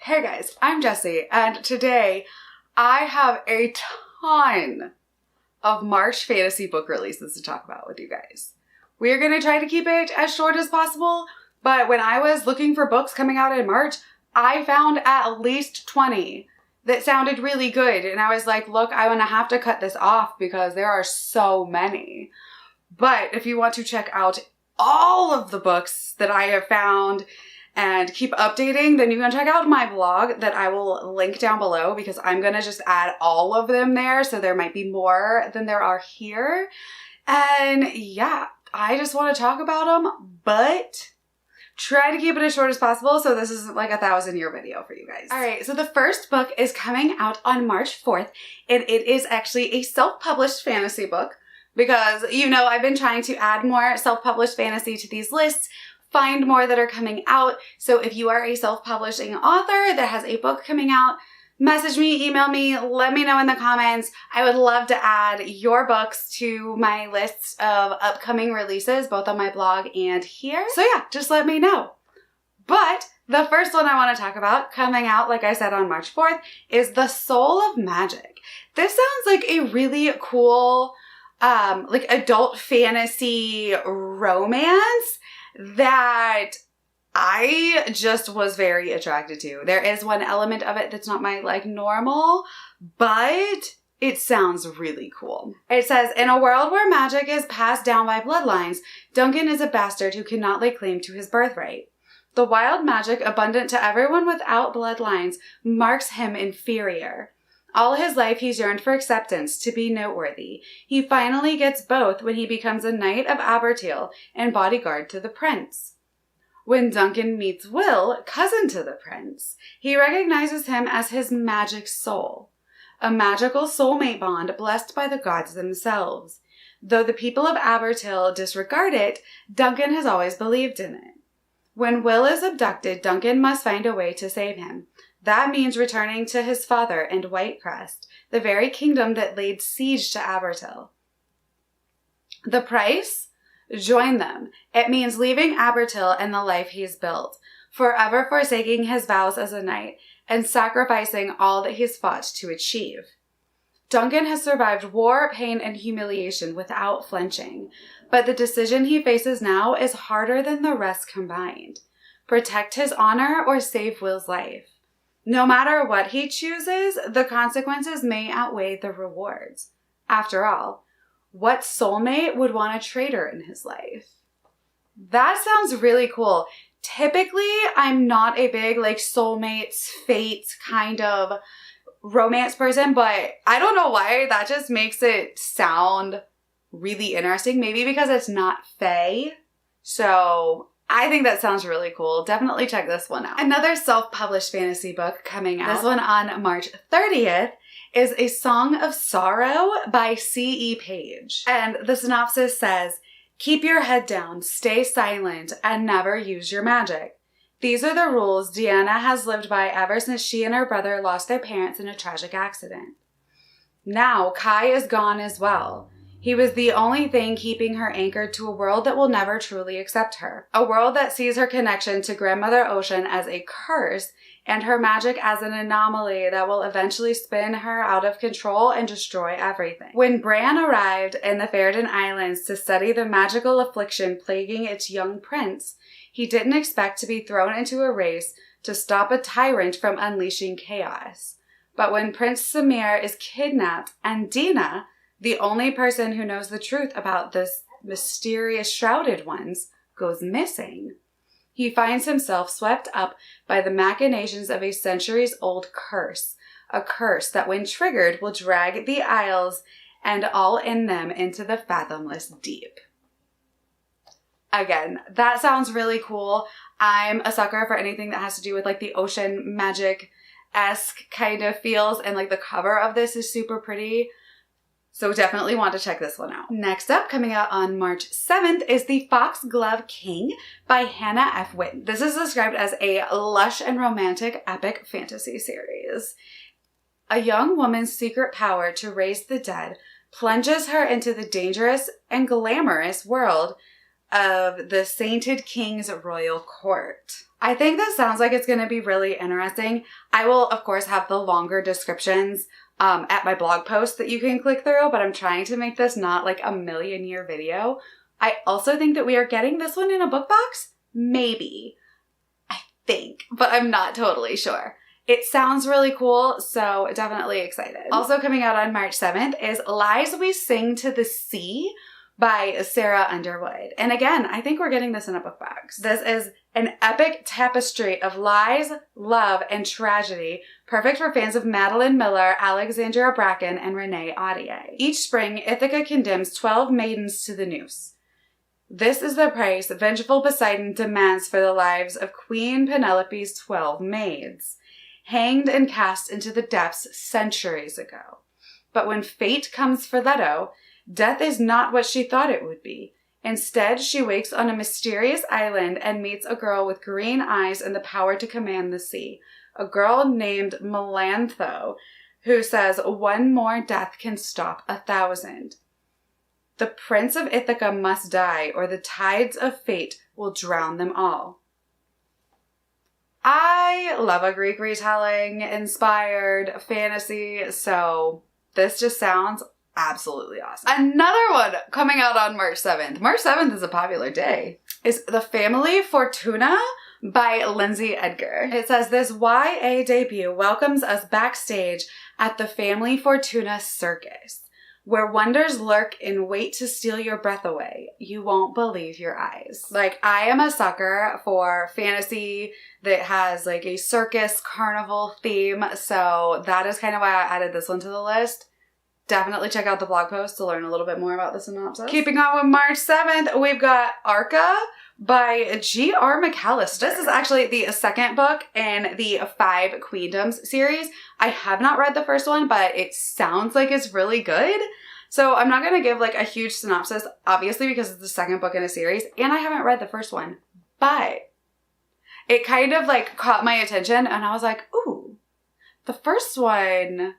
Hey guys, I'm Jessie, and today I have a ton of March fantasy book releases to talk about with you guys. We're going to try to keep it as short as possible, but when I was looking for books coming out in March, I found at least 20 that sounded really good, and I was like, look, I'm going to have to cut this off because there are so many. But if you want to check out all of the books that I have found and keep updating, then you can check out my blog that I will link down below because I'm going to just add all of them there. So there might be more than there are here. And yeah, I just want to talk about them, but try to keep it as short as possible so this isn't like a 1,000-year video for you guys. All right, so the first book is coming out on March 4th, and it is actually a self-published fantasy book because, you know, I've been trying to add more self-published fantasy to these lists, find more that are coming out. So if you are a self-publishing author that has a book coming out, message me, email me, let me know in the comments. I would love to add your books to my list of upcoming releases, both on my blog and here. So yeah, just let me know. But the first one I want to talk about coming out, like I said, on March 4th is The Soul of Magic. This sounds like a really cool, like adult fantasy romance that I just was very attracted to. There is one element of it that's not my like normal, but it sounds really cool. It says, in a world where magic is passed down by bloodlines, Duncan is a bastard who cannot lay claim to his birthright. The wild magic abundant to everyone without bloodlines marks him inferior. All his life he's yearned for acceptance, to be noteworthy. He finally gets both when he becomes a knight of Abertale and bodyguard to the prince. When Duncan meets Will, cousin to the prince, he recognizes him as his magic soul, a magical soulmate bond blessed by the gods themselves. Though the people of Abertale disregard it, Duncan has always believed in it. When Will is abducted, Duncan must find a way to save him. That means returning to his father and Whitecrest, the very kingdom that laid siege to Abertale. The price? Join them. It means leaving Abertale and the life he's built, forever forsaking his vows as a knight, and sacrificing all that he's fought to achieve. Duncan has survived war, pain, and humiliation without flinching, but the decision he faces now is harder than the rest combined. Protect his honor or save Will's life. No matter what he chooses, the consequences may outweigh the rewards. After all, what soulmate would want a traitor in his life? That sounds really cool. Typically, I'm not a big like soulmates, fates kind of romance person, but I don't know why that just makes it sound really interesting. Maybe because it's not fae. So I think that sounds really cool. Definitely check this one out. Another self-published fantasy book coming out, this one on March 30th, is A Song of Sorrow by C.E. Page. And the synopsis says, keep your head down, stay silent, and never use your magic. These are the rules Deanna has lived by ever since she and her brother lost their parents in a tragic accident. Now, Kai is gone as well. He was the only thing keeping her anchored to a world that will never truly accept her. A world that sees her connection to Grandmother Ocean as a curse and her magic as an anomaly that will eventually spin her out of control and destroy everything. When Bran arrived in the Faerden Islands to study the magical affliction plaguing its young prince, he didn't expect to be thrown into a race to stop a tyrant from unleashing chaos. But when Prince Samir is kidnapped and Dina, the only person who knows the truth about this mysterious shrouded ones, goes missing, he finds himself swept up by the machinations of a centuries-old curse, a curse that when triggered will drag the Isles and all in them into the fathomless deep. Again, that sounds really cool. I'm a sucker for anything that has to do with like the ocean magic-esque kind of feels, and like the cover of this is super pretty. So definitely want to check this one out. Next up, coming out on March 7th, is The Foxglove King by Hannah F. Witten. This is described as a lush and romantic epic fantasy series. A young woman's secret power to raise the dead plunges her into the dangerous and glamorous world of the sainted king's royal court. I think this sounds like it's going to be really interesting. I will, of course, have the longer descriptions at my blog post that you can click through, but I'm trying to make this not like a million-year video. I also think that we are getting this one in a book box. Maybe. I think, but I'm not totally sure. It sounds really cool, so definitely excited. Also coming out on March 7th is Lies We Sing to the Sea by Sarah Underwood. And again, I think we're getting this in a book box. This is an epic tapestry of lies, love, and tragedy, perfect for fans of Madeline Miller, Alexandra Bracken, and Renee Audier. Each spring, Ithaca condemns 12 maidens to the noose. This is the price vengeful Poseidon demands for the lives of Queen Penelope's 12 maids, hanged and cast into the depths centuries ago. But when fate comes for Leto, death is not what she thought it would be. Instead, she wakes on a mysterious island and meets a girl with green eyes and the power to command the sea. A girl named Melantho, who says one more death can stop 1,000. The Prince of Ithaca must die, or the tides of fate will drown them all. I love a Greek retelling, inspired fantasy, so this just sounds absolutely awesome. Another one coming out on March 7th. March 7th is a popular day. Is The Family Fortuna by Lindsay Edgar. It says, this YA debut welcomes us backstage at the Family Fortuna Circus, where wonders lurk in wait to steal your breath away. You won't believe your eyes. Like, I am a sucker for fantasy that has like a circus carnival theme, so that is kind of why I added this one to the list. Definitely check out the blog post to learn a little bit more about the synopsis. Keeping on with March 7th, we've got Arca by G.R. McAllister. This is actually the second book in the 5 Queendoms series. I have not read the first one, but it sounds like it's really good. So I'm not going to give like a huge synopsis, obviously, because it's the second book in a series, and I haven't read the first one. But it kind of like caught my attention, and I was like, ooh, the first one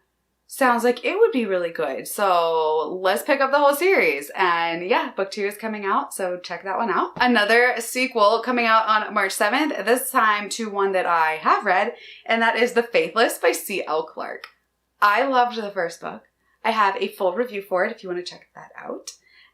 sounds like it would be really good. So let's pick up the whole series. And yeah, book 2 is coming out, so check that one out. Another sequel coming out on March 7th, this time to one that I have read, and that is The Faithless by C.L. Clarke. I loved the first book. I have a full review for it if you want to check that out.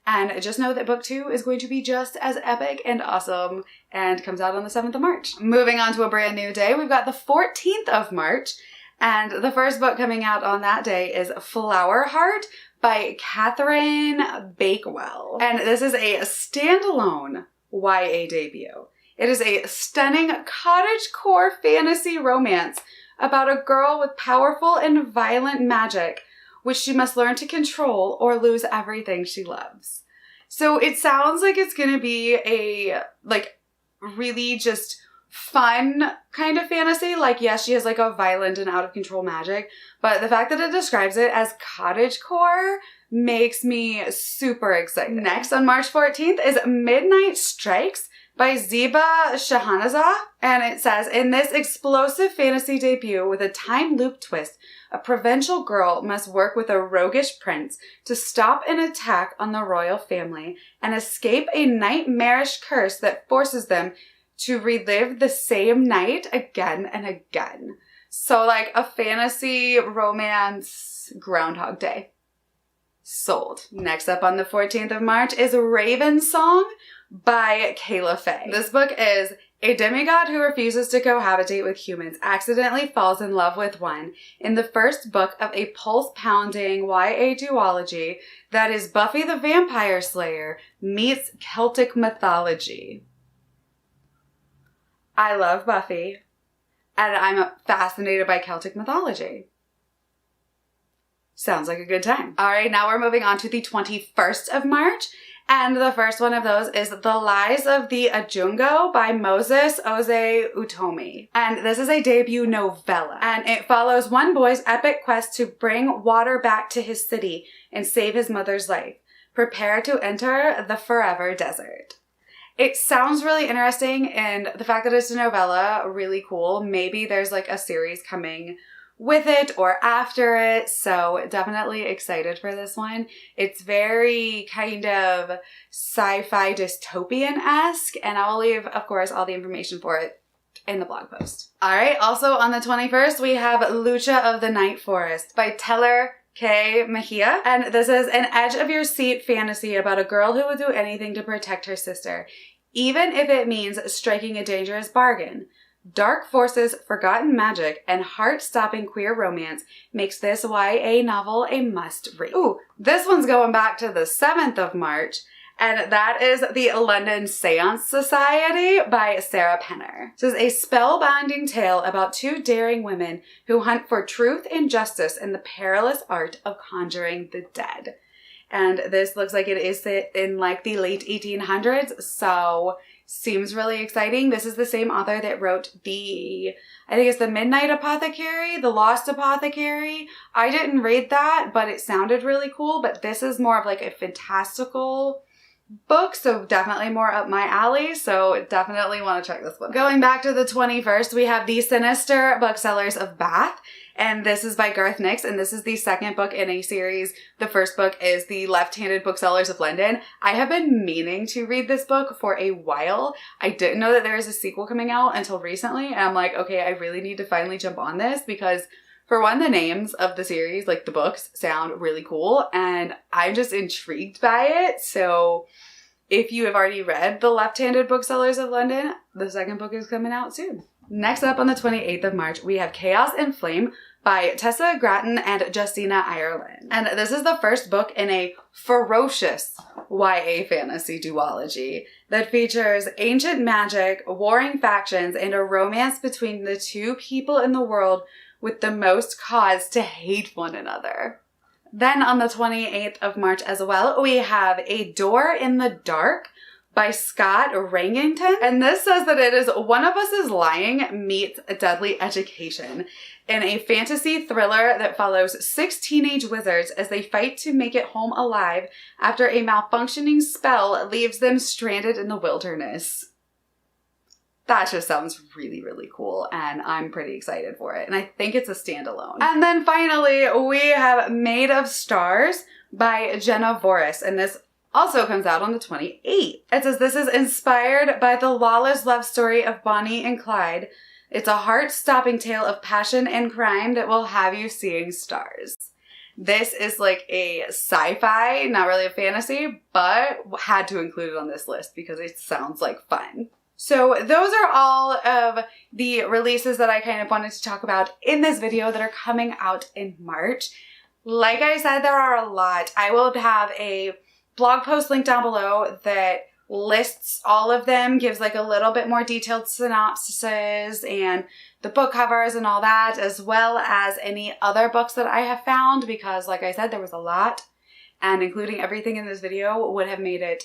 And just know that book 2 is going to be just as epic and awesome and comes out on the 7th of March. Moving on to a brand new day, we've got the 14th of March. And the first book coming out on that day is Flower Heart by Catherine Bakewell. And this is a standalone YA debut. It is a stunning cottagecore fantasy romance about a girl with powerful and violent magic, which she must learn to control or lose everything she loves. So it sounds like it's going to be a, like, really just fun kind of fantasy. Like, yes, she has like a violent and out of control magic, but the fact that it describes it as cottagecore makes me super excited. Next on March 14th is Midnight Strikes by Ziba Shahanazah. And it says, in this explosive fantasy debut with a time loop twist, a provincial girl must work with a roguish prince to stop an attack on the royal family and escape a nightmarish curse that forces them to relive the same night again and again. So like a fantasy romance Groundhog Day. Sold. Next up on the 14th of March is Raven Song by Kayla Faye. This book is a demigod who refuses to cohabitate with humans accidentally falls in love with one in the first book of a pulse-pounding YA duology that is Buffy the Vampire Slayer meets Celtic mythology. I love Buffy, and I'm fascinated by Celtic mythology. Sounds like a good time. All right, now we're moving on to the 21st of March, and the first one of those is The Lies of the Ajungo by Moses Oze Utomi. And this is a debut novella, and it follows one boy's epic quest to bring water back to his city and save his mother's life. Prepare to enter the forever desert. It sounds really interesting, and the fact that it's a novella, really cool. Maybe there's like a series coming with it or after it, so definitely excited for this one. It's very kind of sci-fi dystopian-esque, and I will leave, of course, all the information for it in the blog post. All right, also on the 21st, we have Lucha of the Night Forest by Teller K. Mejia. And this is an edge-of-your-seat fantasy about a girl who would do anything to protect her sister, even if it means striking a dangerous bargain. Dark forces, forgotten magic, and heart-stopping queer romance makes this YA novel a must-read. Ooh, this one's going back to the 7th of March, and that is The London Seance Society by Sarah Penner. This is a spellbinding tale about two daring women who hunt for truth and justice in the perilous art of conjuring the dead. And this looks like it is in like the late 1800s, so seems really exciting. This is the same author that wrote I think it's The Midnight Apothecary, The Lost Apothecary. I didn't read that, but it sounded really cool. But this is more of like a fantastical book, so definitely more up my alley. So definitely want to check this one. Going back to the 21st, we have The Sinister Booksellers of Bath. And this is by Garth Nix, and this is the second book in a series. The first book is The Left-Handed Booksellers of London. I have been meaning to read this book for a while. I didn't know that there is a sequel coming out until recently, and I'm like, okay, I really need to finally jump on this because, for one, the names of the series, like the books, sound really cool, and I'm just intrigued by it. So if you have already read The Left-Handed Booksellers of London, the second book is coming out soon. Next up on the 28th of March, we have Chaos and Flame by Tessa Gratton and Justina Ireland. And this is the first book in a ferocious YA fantasy duology that features ancient magic, warring factions, and a romance between the two people in the world with the most cause to hate one another. Then on the 28th of March as well, we have A Door in the Dark by Scott Rangington. And this says that it is One of Us is Lying meets a Deadly Education in a fantasy thriller that follows 6 teenage wizards as they fight to make it home alive after a malfunctioning spell leaves them stranded in the wilderness. That just sounds really, really cool, and I'm pretty excited for it. And I think it's a standalone. And then finally, we have Made of Stars by Jenna Voris, and this also comes out on the 28th. It says, this is inspired by the lawless love story of Bonnie and Clyde. It's a heart-stopping tale of passion and crime that will have you seeing stars. This is like a sci-fi, not really a fantasy, but had to include it on this list because it sounds like fun. So those are all of the releases that I kind of wanted to talk about in this video that are coming out in March. Like I said, there are a lot. I will have a blog post link down below that lists all of them, gives like a little bit more detailed synopsises and the book covers and all that, as well as any other books that I have found, because like I said, there was a lot, and including everything in this video would have made it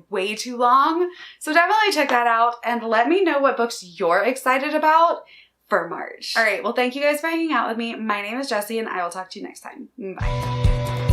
way too long. So definitely check that out and let me know what books you're excited about for March. All right, well, thank you guys for hanging out with me. My name is Jessie, and I will talk to you next time. Bye.